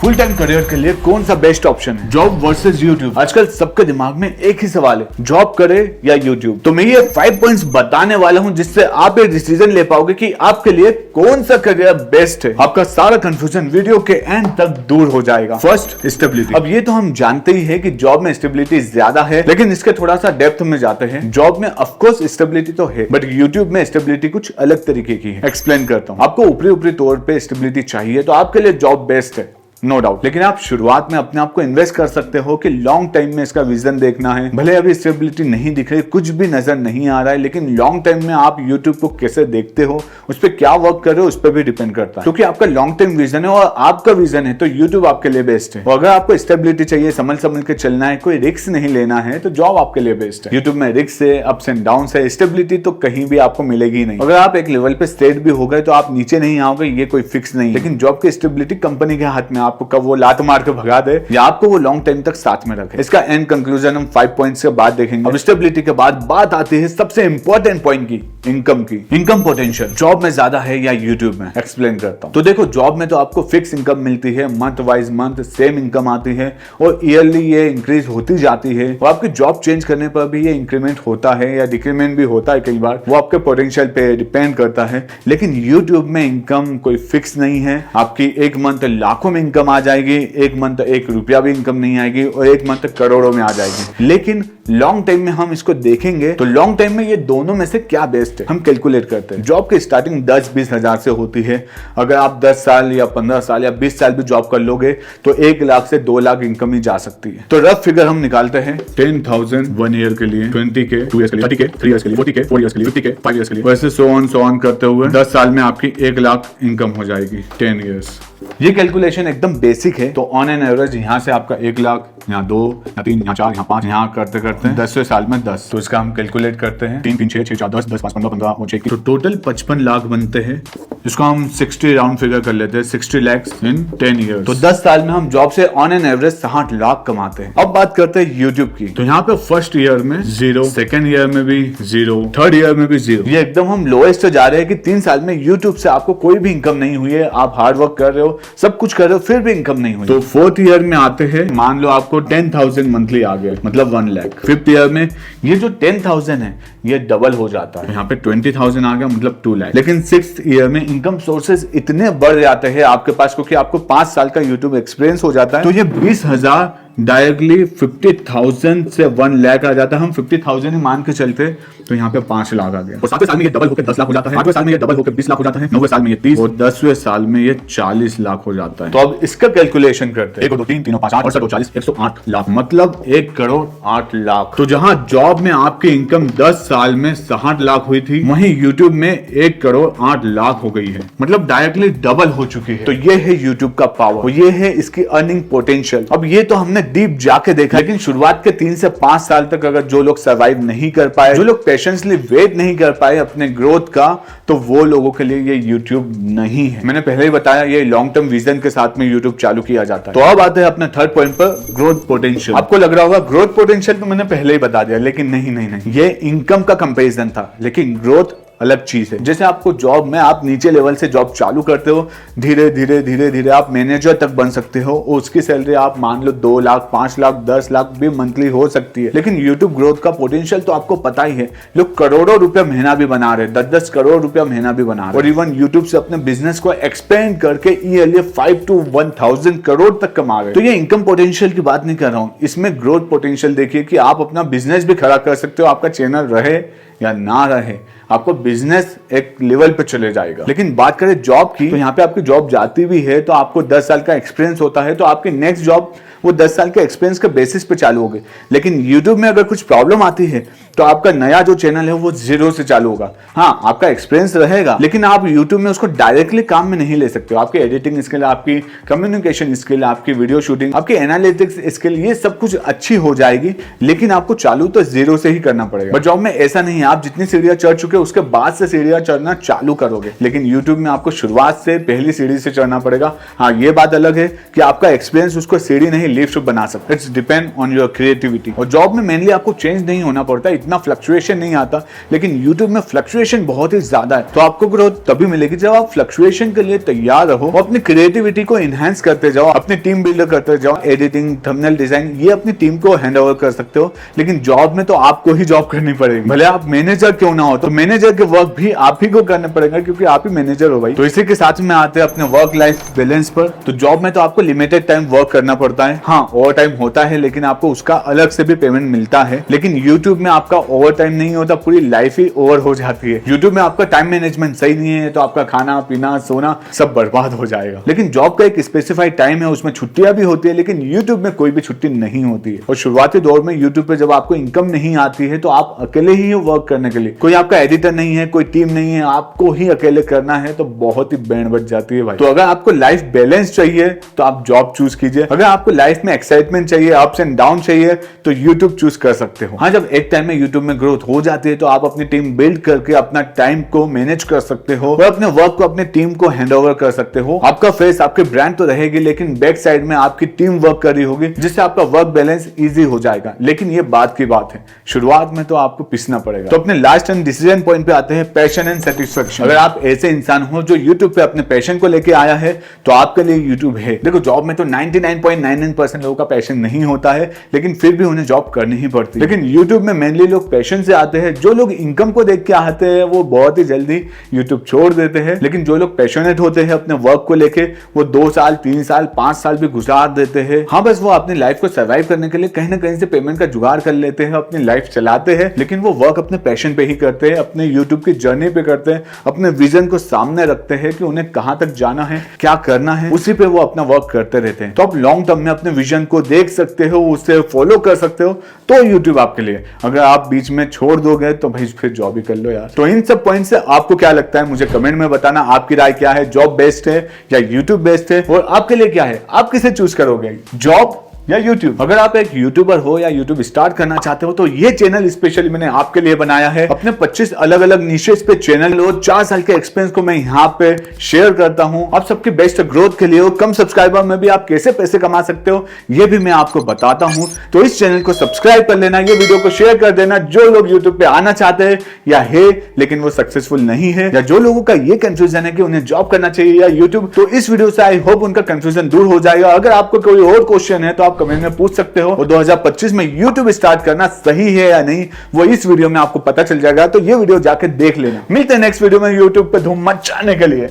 Full time career के लिए कौन सा बेस्ट ऑप्शन है, जॉब वर्सेस यूट्यूब? आजकल सबके दिमाग में एक ही सवाल है, जॉब करे या यूट्यूब। तो मैं ये 5 पॉइंट्स बताने वाला हूं जिससे आप एक डिसीजन ले पाओगे कि आपके लिए कौन सा करियर बेस्ट है। आपका सारा कंफ्यूजन वीडियो के एंड तक दूर हो जाएगा। First, stability. अब ये तो हम जानते ही है कि जॉब में स्टेबिलिटी ज्यादा है, लेकिन इसके थोड़ा सा डेप्थ में जाते हैं। जॉब में ऑफकोर्स स्टेबिलिटी तो है, बट यूट्यूब में स्टेबिलिटी कुछ अलग तरीके की है। एक्सप्लेन करता हूं। आपको ऊपरी ऊपरी तौर पे स्टेबिलिटी चाहिए तो आपके लिए जॉब बेस्ट है, नो डाउट। लेकिन आप शुरुआत में अपने आप को इन्वेस्ट कर सकते हो कि लॉन्ग टाइम में इसका विजन देखना है। भले अभी स्टेबिलिटी नहीं दिख रही, कुछ भी नजर नहीं आ रहा है, लेकिन लॉन्ग टाइम में आप यूट्यूब को कैसे देखते हो, उस पर क्या वर्क कर रहे हो, उस पर भी डिपेंड करता है। क्योंकि आपका लॉन्ग टाइम विजन है और आपका विजन है तो यूट्यूब आपके लिए बेस्ट है। और अगर आपको स्टेबिलिटी चाहिए, संभल संभल के चलना है, कोई रिस्क नहीं लेना है, तो जॉब आपके लिए बेस्ट है। यूट्यूब में रिस्क है, अप्स एंड डाउन है, स्टेबिलिटी तो कहीं भी आपको मिलेगी नहीं। अगर आप एक लेवल पे स्टेट भी हो गए तो आप नीचे नहीं आओगे, ये कोई फिक्स नहीं। लेकिन जॉब की स्टेबिलिटी कंपनी के हाथ में, आपको कब वो लात मार के भगा दे या आपको वो लॉन्ग टाइम तक साथ में रखे। इसका एंड कंक्लूजन हम 5 पॉइंट्स के बाद देखेंगे। अब स्टेबिलिटी के बाद बात आती है सबसे इंपॉर्टेंट पॉइंट की, इनकम की। इनकम पोटेंशियल जॉब में ज्यादा है या यूट्यूब में? एक्सप्लेन करता हूं। तो देखो, जॉब में तो आपको फिक्स इनकम मिलती है, month wise month same income आती है और ईयरली ये इंक्रीज होती जाती है। और आपकी जॉब चेंज करने पर भी ये इंक्रीमेंट होता है या डिक्रीमेंट भी होता है कई बार, वो आपके पोटेंशियल पे डिपेंड करता है। लेकिन यूट्यूब में इनकम कोई फिक्स नहीं है। आपकी एक मंथ लाखों में इनकम आ जाएगी, एक मंथ 1 रुपया भी इनकम नहीं आएगी और एक मंथ करोड़ों में आ जाएगी। लेकिन लॉन्ग टाइम में हम इसको देखेंगे तो लॉन्ग टाइम में ये दोनों में से क्या बेस्ट है, हम कैलकुलेट करते हैं। जॉब की स्टार्टिंग 10-20 हजार से होती है। अगर आप 10 साल या 15 साल या 20 साल भी जॉब कर लोगे तो 1 लाख से 2 लाख इनकम ही जा सकती है। तो रफ फिगर हम निकालते हैं 10,000 1 ईयर के लिए, 20K 2 ईयर्स के लिए, 30K 3 ईयर्स के लिए, 40K 4 ईयर्स के लिए, 50K 5 ईयर्स के लिए, वैसे सो ऑन करते हुए 10 साल में आपकी 1 लाख इनकम हो जाएगी 10 ईयर्स। ये कैलकुलेशन एकदम बेसिक है। तो ऑन एन एवरेज यहाँ से आपका 1 लाख, यहाँ 2, यहाँ 3, यहाँ 4, यहाँ 5, यहाँ करते करते 10वें साल में 10। तो इसका हम कैलकुलेट करते हैं 3 3 6 6 4 10 10 5 15 15 और 6, तो टोटल 55 लाख बनते हैं। इसको हम 60 राउंड फिगर कर लेते हैं, 60 lakhs इन 10 ईयर्स। तो 10 साल में हम जॉब से ऑन एन एवरेज 60 लाख कमाते हैं। अब बात करते हैं यूट्यूब की। तो यहाँ पे फर्स्ट ईयर में 0, सेकेंड ईयर में भी 0, थर्ड ईयर में भी 0। ये एकदम हम लोएस्ट जा रहे हैं कि 3 साल में यूट्यूब से आपको कोई भी इनकम नहीं हुई है। आप हार्ड वर्क कर रहे हो, सब कुछ कर रहे हो, फिर भी इनकम नहीं हुई। तो 4th ईयर में आते हैं, मान लो आपको 10,000 मंथली आ गया, मतलब 1 लाख। 5th ईयर में ये जो 10,000 है ये डबल हो जाता है, यहाँ पे 20,000 आ गया, मतलब 2 लाख। लेकिन 6th ईयर में इनकम सोर्सेज इतने बढ़ जाते हैं आपके पास, क्योंकि आपको 5 साल का यूट्यूब एक्सपीरियंस हो जाता है, तो ये 20,000 डायरेक्टली 50,000 से 1 लाख आ जाता है। हम 50,000 ही मान के चलते तो यहाँ पे 5 लाख आ गया। और 7वें साल में ये डबल होकर 10 लाख हो जाता है, 8वें साल में ये डबल होकर 20 लाख हो जाता है, 9वें साल में ये 30 और 10वें साल में ये 40 लाख हो जाता है। तो अब इसका कैलकुलेशन करते हैं। 1 2 3 3 5 8 68 40 108 लाख, मतलब 1 करोड़ 8 लाख। तो जहां जॉब में आपकी इनकम 10 साल में 60 लाख हुई थी, वहीं यूट्यूब में 1 करोड़ 8 लाख हो गई है, मतलब डायरेक्टली डबल हो चुकी है। तो ये है यूट्यूब का पावर और ये है इसकी अर्निंग पोटेंशियल। अब ये तो हमने डीप जाके देखा, लेकिन शुरुआत के 3 से 5 साल तक अगर जो लोग सर्वाइव नहीं कर पाए, जो लोग पेशेंसली वेट नहीं कर पाए अपने ग्रोथ का, तो वो लोगों के लिए ये यूट्यूब नहीं है। मैंने पहले ही बताया, ये लॉन्ग टर्म विजन के साथ में यूट्यूब चालू किया जाता है। तो अब आते हैं अपने थर्ड पॉइंट पर, ग्रोथ पोटेंशियल। आपको लग रहा होगा ग्रोथ पोटेंशियल तो मैंने पहले ही बता दिया, लेकिन नहीं, ये इनकम का कंपैरिजन था, लेकिन ग्रोथ अलग चीज है। जैसे आपको जॉब में आप नीचे लेवल से जॉब चालू करते हो, धीरे धीरे आप मैनेजर तक बन सकते हो और उसकी सैलरी आप मान लो 2 लाख 5 लाख 10 लाख भी मंथली हो सकती है। लेकिन यूट्यूब ग्रोथ का पोटेंशियल तो आपको पता ही है, लोग करोड़ों रुपया महीना भी बना रहे, 10-10 करोड़ रुपया महीना भी बना रहे, और इवन यूट्यूब से अपने बिजनेस को एक्सपेंड करके ईयरली 5 to 1,000 करोड़ तक कमा रहे। तो ये इनकम पोटेंशियल की बात नहीं कर रहा हूं, इसमें ग्रोथ पोटेंशियल देखिए कि आप अपना बिजनेस भी खड़ा कर सकते हो, आपका चैनल रहे या ना रहे, आपको बिजनेस एक लेवल पे चले जाएगा। लेकिन बात करें जॉब की, तो यहाँ पे आपकी जॉब जाती भी है तो आपको 10 साल का एक्सपीरियंस होता है, तो आपकी नेक्स्ट जॉब वो 10 साल के एक्सपीरियंस के बेसिस पे चालू होगी। लेकिन यूट्यूब में अगर कुछ प्रॉब्लम आती है तो आपका नया जो चैनल है वो 0 से चालू होगा। हाँ, आपका एक्सपीरियंस रहेगा, लेकिन आप यूट्यूब में उसको डायरेक्टली काम में नहीं ले सकते हो। आपकी एडिटिंग स्किल, आपकी कम्युनिकेशन स्किल, आपकी वीडियो शूटिंग, आपकी एनालिटिक्स स्किल, ये सब कुछ अच्छी हो जाएगी, लेकिन आपको चालू तो 0 से ही करना पड़ेगा। बट जॉब में ऐसा नहीं है, आप जितनी सीढ़ियां चढ़ चुके हो उसके बाद से सीढ़ियां चढ़ना चालू करोगे। लेकिन यूट्यूब में आपको शुरुआत से पहली सीढ़ी से चढ़ना पड़ेगा। हाँ, ये बात अलग है कि आपका एक्सपीरियंस उसको सीढ़ी नहीं लिफ्ट बना सकता। It's depend on your creativity. और जॉब में मेनली आपको चेंज नहीं होना पड़ता, इतना फ्लक्चुएशन नहीं आता, लेकिन यूट्यूब में फ्लक्चुएशन बहुत ही ज्यादा है। तो आपको ग्रोथ तभी मिलेगी जब आप फ्लक्चुएशन के लिए तैयार रहो, अपनी क्रिएटिविटी को एनहांस करते जाओ, अपनी टीम बिल्डर करते जाओ, एडिटिंग, थंबनेल डिजाइन, ये अपनी टीम को हैंड ओवर कर सकते हो। लेकिन जॉब में तो आपको ही जॉब करनी पड़ेगी, भले आप मैनेजर क्यों ना हो, तो मैनेजर के वर्क भी आप ही को करना पड़ेगा, क्योंकि आप ही मैनेजर हो भाई। तो इसी के साथ में आते हैं अपने वर्क लाइफ बैलेंस पर। तो जॉब में तो आपको लिमिटेड टाइम वर्क करना पड़ता है, हाँ ओवर टाइम होता है, लेकिन आपको उसका अलग से भी पेमेंट मिलता है। लेकिन यूट्यूब में आपका ओवर टाइम नहीं होता, पूरी लाइफ ही ओवर हो जाती है। यूट्यूब में आपका टाइम मैनेजमेंट सही नहीं है तो आपका खाना पीना सोना सब बर्बाद हो जाएगा। लेकिन जॉब का एक स्पेसिफाइड टाइम है, उसमें छुट्टियां भी होती है, लेकिन यूट्यूब में कोई भी छुट्टी नहीं होती है। और शुरुआती दौर में यूट्यूब पे जब आपको इनकम नहीं आती है तो आप अकेले ही वर्क करने के लिए, कोई आपका एडिटर नहीं है, कोई टीम नहीं है, आपको ही अकेले करना है, तो बहुत ही बैंड बच जाती है भाई। तो अगर आपको लाइफ बैलेंस चाहिए तो आप जॉब चूज कीजिए। अगर आपको लाइफ में एक्साइटमेंट चाहिए, अप्स एंड डाउन चाहिए, तो यूट्यूब चूज कर सकते हो। हाँ, जब एक टाइम में यूट्यूब में ग्रोथ हो जाती है तो आप अपनी टीम बिल्ड करके अपना टाइम को मैनेज कर सकते हो और अपने वर्क को अपनी टीम को हैंड ओवर कर सकते हो। आपका फेस, आपकी ब्रांड तो रहेगी, लेकिन बैक साइड में आपकी टीम वर्क कर रही होगी, जिससे आपका वर्क बैलेंस इजी हो जाएगा। लेकिन ये बात की बात है, शुरुआत में तो आपको पिसना पड़ेगा। तो अपने लास्ट एंड डिसीजन पॉइंट पे आते हैं, पैशन एंड सेटिस्फेक्शन। अगर आप ऐसे इंसान हो जो यूट्यूब पे अपने पैशन को लेके आया है तो आपके लिए यूट्यूब है। देखो, जॉब में तो 99.99% लोगों का पैशन नहीं होता है, लेकिन फिर भी उन्हें जॉब करनी ही पड़ती है। लेकिन यूट्यूब में मेनली लोग पैशन से आते हैं। जो लोग इनकम को देख के आते हैं वो बहुत ही जल्दी यूट्यूब छोड़ देते हैं, लेकिन जो लोग पैशनेट होते हैं अपने वर्क को लेके, वो 2 साल 3 साल 5 साल भी गुजार देते हैं। हाँ, बस वो अपनी लाइफ को सर्वाइव करने के लिए कहीं ना कहीं से पेमेंट का जुगाड़ कर लेते हैं, अपनी लाइफ चलाते हैं, लेकिन वो वर्क अपने पैशन पे ही करते हैं, अपने यूट्यूब की जर्नी पे करते हैं, अपने विजन को सामने रखते हैं कि उन्हें कहां तक जाना है, क्या करना है, उसी पे वो अपना वर्क करते रहते हैं। तो आप लॉन्ग टर्म में अपने विजन को देख सकते हो, उससे फॉलो कर सकते हो, तो यूट्यूब आपके लिए। अगर आप बीच में छोड़ दोगे तो भाई फिर जॉब ही कर लो यार। तो इन सब पॉइंट से आपको क्या लगता है मुझे कमेंट में बताना, आपकी राय क्या है, जॉब बेस्ट है या यूट्यूब बेस्ट है, और आपके लिए क्या है, आप किसे चूज करोगे, जॉब या YouTube? अगर आप एक यूट्यूबर हो या यूट्यूब स्टार्ट करना चाहते हो तो ये चैनल स्पेशली मैंने आपके लिए बनाया है। अपने 25 अलग अलग निशेस पे चैनल हो, 4 साल के एक्सपीरियंस को मैं यहाँ पे शेयर करता हूँ। आप सबकी बेस्ट ग्रोथ के लिए हो, कम सब्सक्राइबर में भी आप कैसे पैसे कमा सकते हो ये भी मैं आपको बताता हूँ। तो इस चैनल को सब्सक्राइब कर लेना, ये वीडियो को शेयर कर देना। जो लोग यूट्यूब पे आना चाहते हैं या है लेकिन वो सक्सेसफुल नहीं है, या जो लोगों का ये कंफ्यूजन है कि उन्हें जॉब करना चाहिए या यूट्यूब, तो इस वीडियो से आई होप उनका कंफ्यूजन दूर हो जाएगा। अगर आपको कोई और क्वेश्चन है तो आप कमेंट में पूछ सकते हो। और 2025 में YouTube स्टार्ट करना सही है या नहीं वो इस वीडियो में आपको पता चल जाएगा, तो ये वीडियो जाके देख लेना। मिलते हैं नेक्स्ट वीडियो में YouTube पे धूम मचाने के लिए।